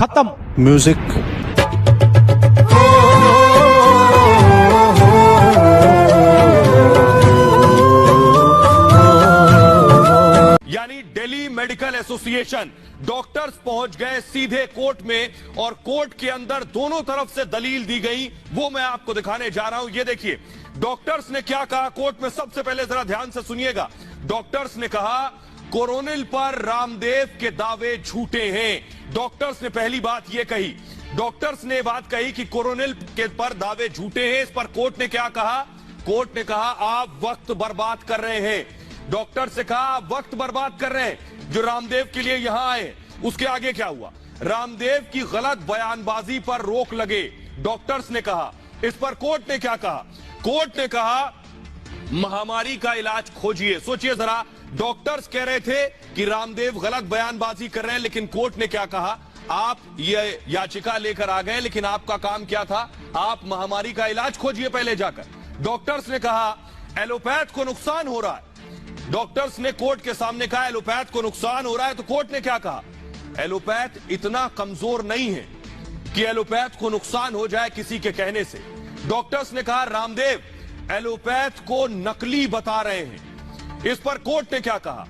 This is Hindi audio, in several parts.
खत्म। म्यूजिक। यानी दिल्ली मेडिकल एसोसिएशन डॉक्टर्स पहुंच गए सीधे कोर्ट में और कोर्ट के अंदर दोनों तरफ से दलील दी गई, वो मैं आपको दिखाने जा रहा हूं। ये देखिए डॉक्टर्स ने क्या कहा कोर्ट में, सबसे पहले जरा ध्यान से सुनिएगा। डॉक्टर्स ने कहा कोरोनिल पर रामदेव के दावे झूठे हैं। डॉक्टर्स ने पहली बात ये कही, डॉक्टर्स ने बात कही कि कोरोनिल के पर दावे झूठे हैं। इस पर कोर्ट ने क्या कहा, कोर्ट ने कहा आप वक्त बर्बाद कर रहे हैं। डॉक्टर से कहा आप वक्त बर्बाद कर रहे हैं जो रामदेव के लिए यहां आए। उसके आगे क्या हुआ, रामदेव की गलत बयानबाजी पर रोक लगे, डॉक्टर्स ने कहा। इस पर कोर्ट ने क्या कहा, कोर्ट ने कहा महामारी का इलाज खोजिए। सोचिए जरा, डॉक्टर्स कह रहे थे कि रामदेव गलत बयानबाजी कर रहे हैं, लेकिन कोर्ट ने क्या कहा, आप ये याचिका लेकर आ गए, लेकिन आपका काम क्या था, आप महामारी का इलाज खोजिए पहले जाकर। डॉक्टर्स ने कहा एलोपैथ को नुकसान हो रहा है, डॉक्टर्स ने कोर्ट के सामने कहा एलोपैथ को नुकसान हो रहा है, तो कोर्ट ने क्या कहा, एलोपैथ इतना कमजोर नहीं है कि एलोपैथ को नुकसान हो जाए किसी के कहने से। डॉक्टर्स ने कहा रामदेव एलोपैथ को नकली बता रहे हैं। इस पर कोर्ट ने क्या कहा,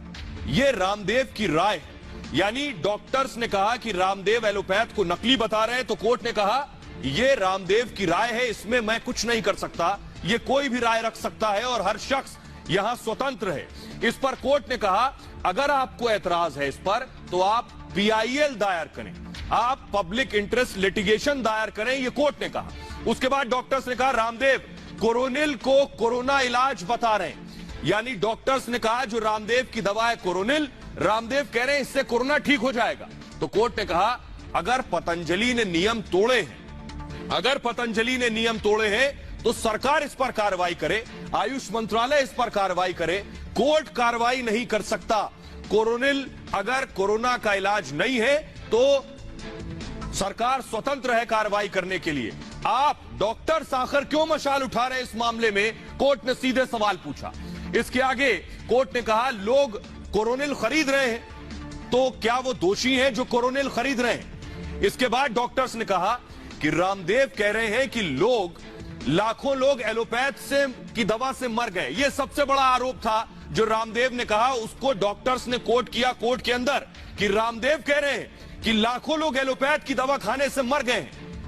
यह रामदेव की राय है। यानी डॉक्टर्स ने कहा कि रामदेव एलोपैथ को नकली बता रहे हैं, तो कोर्ट ने कहा यह रामदेव की राय है, इसमें मैं कुछ नहीं कर सकता, यह कोई भी राय रख सकता है और हर शख्स यहां स्वतंत्र है। इस पर कोर्ट ने कहा अगर आपको ऐतराज है इस पर तो आप PIL दायर करें, आप पब्लिक इंटरेस्ट लिटिगेशन दायर करें, यह कोर्ट ने कहा। उसके बाद डॉक्टर्स ने कहा रामदेव कोरोनिल को कोरोना इलाज बता रहे हैं। यानी डॉक्टर्स ने कहा जो रामदेव की दवा है कोरोनिल, रामदेव कह रहे हैं इससे कोरोना ठीक हो जाएगा। तो कोर्ट ने कहा अगर पतंजलि ने नियम तोड़े हैं, अगर पतंजलि ने नियम तोड़े हैं तो सरकार इस पर कार्रवाई करे, आयुष मंत्रालय इस पर कार्रवाई करे, कोर्ट कार्रवाई नहीं कर सकता। कोरोनिल अगर कोरोना का इलाज नहीं है तो सरकार स्वतंत्र है कार्रवाई करने के लिए। आप डॉक्टर आखिर क्यों मशाल उठा रहे हैं इस मामले में, कोर्ट ने सीधे सवाल पूछा। इसके आगे कोर्ट ने कहा लोग कोरोनिल खरीद रहे हैं, तो क्या वो दोषी हैं जो कोरोनिल खरीद रहे हैं। इसके बाद डॉक्टर्स ने कहा कि रामदेव कह रहे हैं कि लाखों लोग एलोपैथ से की दवा से मर गए। यह सबसे बड़ा आरोप था जो रामदेव ने कहा, उसको डॉक्टर्स ने कोट किया कोर्ट के अंदर कि रामदेव कह रहे हैं कि लाखों लोग एलोपैथ की दवा खाने से मर गए।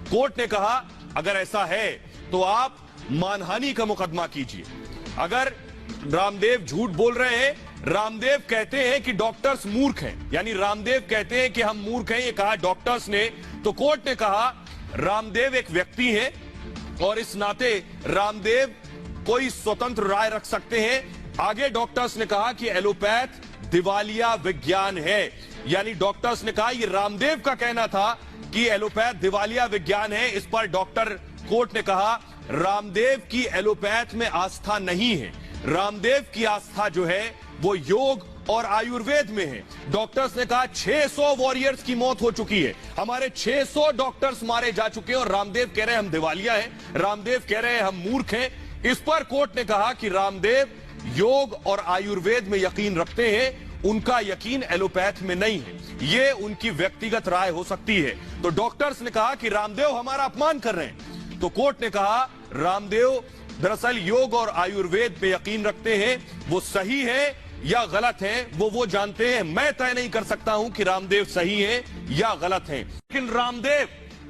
कोर्ट ने कहा अगर ऐसा है तो आप मानहानि का मुकदमा कीजिए। अगर रामदेव झूठ बोल रहे हैं, रामदेव कहते हैं कि डॉक्टर्स मूर्ख हैं, यानी रामदेव कहते हैं कि हम मूर्ख हैं, ये कहा डॉक्टर्स ने, तो कोर्ट ने कहा रामदेव एक व्यक्ति है और इस नाते रामदेव कोई स्वतंत्र राय रख सकते हैं। आगे डॉक्टर्स ने कहा कि एलोपैथ दिवालिया विज्ञान है, यानी डॉक्टर्स ने कहा यह रामदेव का कहना था कि एलोपैथ दिवालिया विज्ञान है। इस पर कोर्ट ने कहा रामदेव की एलोपैथ में आस्था नहीं है, रामदेव की आस्था जो है वो योग और आयुर्वेद में है। डॉक्टर्स ने कहा 600 वॉरियर्स की मौत हो चुकी है, हमारे 600 डॉक्टर्स मारे जा चुके हैं और रामदेव कह रहे हैं हम दिवालिया हैं, रामदेव कह रहे हैं हम मूर्ख हैं। इस पर कोर्ट ने कहा कि रामदेव योग और आयुर्वेद में यकीन रखते हैं, उनका यकीन एलोपैथ में नहीं है, ये उनकी व्यक्तिगत राय हो सकती है। तो डॉक्टर्स ने कहा कि रामदेव हमारा अपमान कर रहे हैं। तो कोर्ट ने कहा रामदेव दरअसल योग और आयुर्वेद पे यकीन रखते हैं, वो सही है या गलत है वो जानते हैं, मैं तय नहीं कर सकता हूं कि रामदेव सही है या गलत है। लेकिन रामदेव,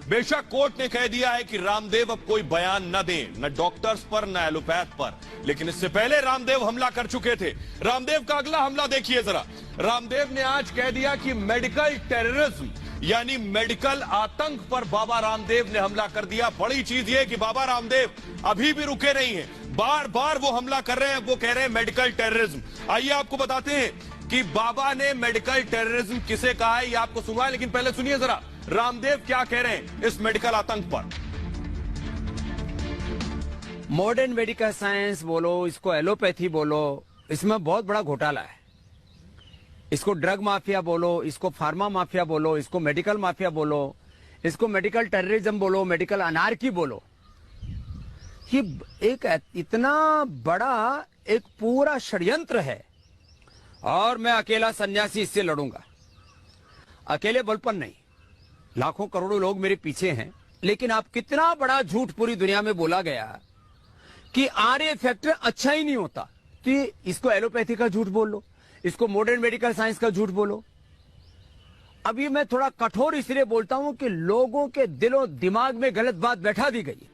बेशक कोर्ट ने कह दिया है कि रामदेव अब कोई बयान न दें, न डॉक्टर्स पर न एलोपैथ पर, लेकिन इससे पहले रामदेव हमला कर चुके थे। रामदेव का अगला हमला देखिए जरा, रामदेव ने आज कह दिया कि मेडिकल टेररिज्म यानी मेडिकल आतंक पर बाबा रामदेव ने हमला कर दिया। बड़ी चीज यह कि बाबा रामदेव अभी भी रुके नहीं है, बार बार वो हमला कर रहे हैं, वो कह रहे हैं मेडिकल टेररिज्म। आइए आपको बताते हैं कि बाबा ने मेडिकल टेररिज्म किसे कहा है, ये आपको सुनवाए, लेकिन पहले सुनिए जरा रामदेव क्या कह रहे हैं इस मेडिकल आतंक पर। मॉडर्न मेडिकल साइंस बोलो, इसको एलोपैथी बोलो, इसमें बहुत बड़ा घोटाला है। इसको ड्रग माफिया बोलो, इसको फार्मा माफिया बोलो, इसको मेडिकल माफिया बोलो, इसको मेडिकल टेररिज्म बोलो, मेडिकल अनार्की बोलो। ये एक इतना बड़ा एक पूरा षड्यंत्र है और मैं अकेला सन्यासी इससे लड़ूंगा, अकेले बल पर नहीं। लाखों करोड़ों लोग मेरे पीछे हैं, लेकिन आप कितना बड़ा झूठ पूरी दुनिया में बोला गया कि आर्य फैक्टर अच्छा ही नहीं होता, तो इसको एलोपैथी का झूठ बोल लो, इसको मॉडर्न मेडिकल साइंस का झूठ बोलो। अब ये मैं थोड़ा कठोर इसलिए बोलता हूं कि लोगों के दिलों दिमाग में गलत बात बैठा दी गई।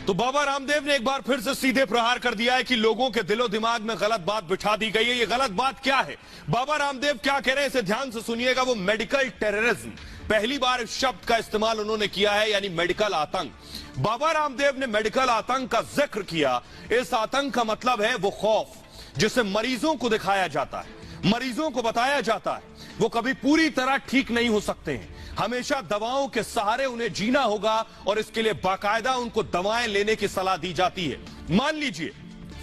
तो बाबा रामदेव ने एक बार फिर से सीधे प्रहार कर दिया है कि लोगों के दिलो दिमाग में गलत बात बिठा दी गई है। ये गलत बात क्या है, बाबा रामदेव क्या कह रहे हैं, इसे ध्यान से सुनिएगा। वो मेडिकल टेररिज्म, पहली बार इस शब्द का इस्तेमाल उन्होंने किया है, यानी मेडिकल आतंक। बाबा रामदेव ने मेडिकल आतंक का जिक्र किया। इस आतंक का मतलब है वो खौफ जिसे मरीजों को दिखाया जाता है, मरीजों को बताया जाता है वो कभी पूरी तरह ठीक नहीं हो सकते हैं, हमेशा दवाओं के सहारे उन्हें जीना होगा और इसके लिए बाकायदा उनको दवाएं लेने की सलाह दी जाती है। मान लीजिए,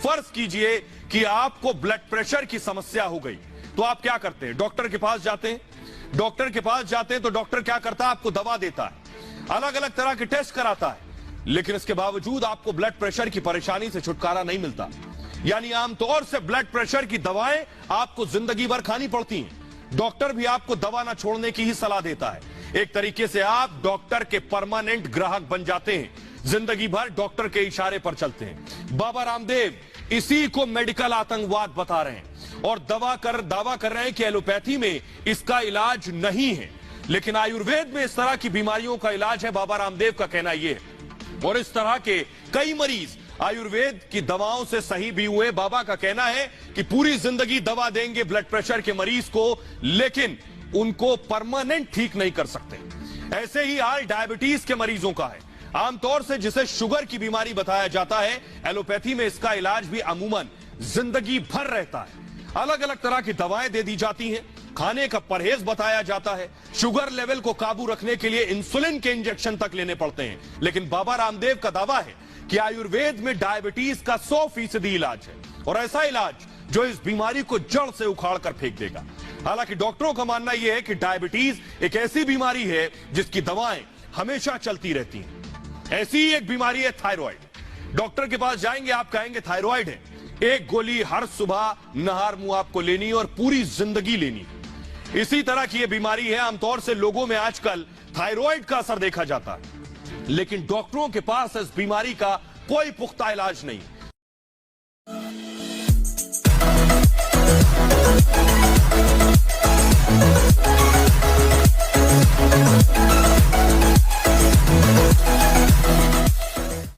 फर्ज कीजिए कि आपको ब्लड प्रेशर की समस्या हो गई, तो आप क्या करते हैं, डॉक्टर के पास जाते हैं। डॉक्टर के पास जाते हैं तो डॉक्टर क्या करता है, आपको दवा देता है, अलग अलग तरह के टेस्ट कराता है, लेकिन इसके बावजूद आपको ब्लड प्रेशर की परेशानी से छुटकारा नहीं मिलता। यानी आमतौर से ब्लड प्रेशर की दवाएं आपको जिंदगी भर खानी पड़ती हैं। डॉक्टर भी आपको दवा ना छोड़ने की ही सलाह देता है। एक तरीके से आप डॉक्टर के परमानेंट ग्राहक बन जाते हैं, जिंदगी भर डॉक्टर के इशारे पर चलते हैं। बाबा रामदेव इसी को मेडिकल आतंकवाद बता रहे हैं और दावा कर रहे हैं कि एलोपैथी में इसका इलाज नहीं है, लेकिन आयुर्वेद में इस तरह की बीमारियों का इलाज है। बाबा रामदेव का कहना यह है, और इस तरह के कई मरीज आयुर्वेद की दवाओं से सही भी हुए। बाबा का कहना है कि पूरी जिंदगी दवा देंगे ब्लड प्रेशर के मरीज को, लेकिन उनको परमानेंट ठीक नहीं कर सकते। ऐसे ही हाल डायबिटीज के मरीजों का है। आमतौर से जिसे शुगर की बीमारी बताया जाता है, एलोपैथी में इसका इलाज भी अमूमन जिंदगी भर रहता है। अलग अलग तरह की दवाएं दे दी जाती हैं, खाने का परहेज बताया जाता है, शुगर लेवल को काबू रखने के लिए इंसुलिन के इंजेक्शन तक लेने पड़ते हैं। लेकिन बाबा रामदेव का दावा है कि आयुर्वेद में डायबिटीज का 100% इलाज है, और ऐसा इलाज जो इस बीमारी को जड़ से उखाड़ कर फेंक देगा। हालांकि डॉक्टरों का मानना यह है कि डायबिटीज एक ऐसी बीमारी है जिसकी दवाएं हमेशा चलती रहती हैं। ऐसी ही एक बीमारी है थायराइड। डॉक्टर के पास जाएंगे, आप कहेंगे थायराइड है, एक गोली हर सुबह नहार मुंह आपको लेनी और पूरी जिंदगी लेनी। इसी तरह की यह बीमारी है। आमतौर से लोगों में आजकल थायराइड का असर देखा जाता है, लेकिन डॉक्टरों के पास इस बीमारी का कोई पुख्ता इलाज नहीं।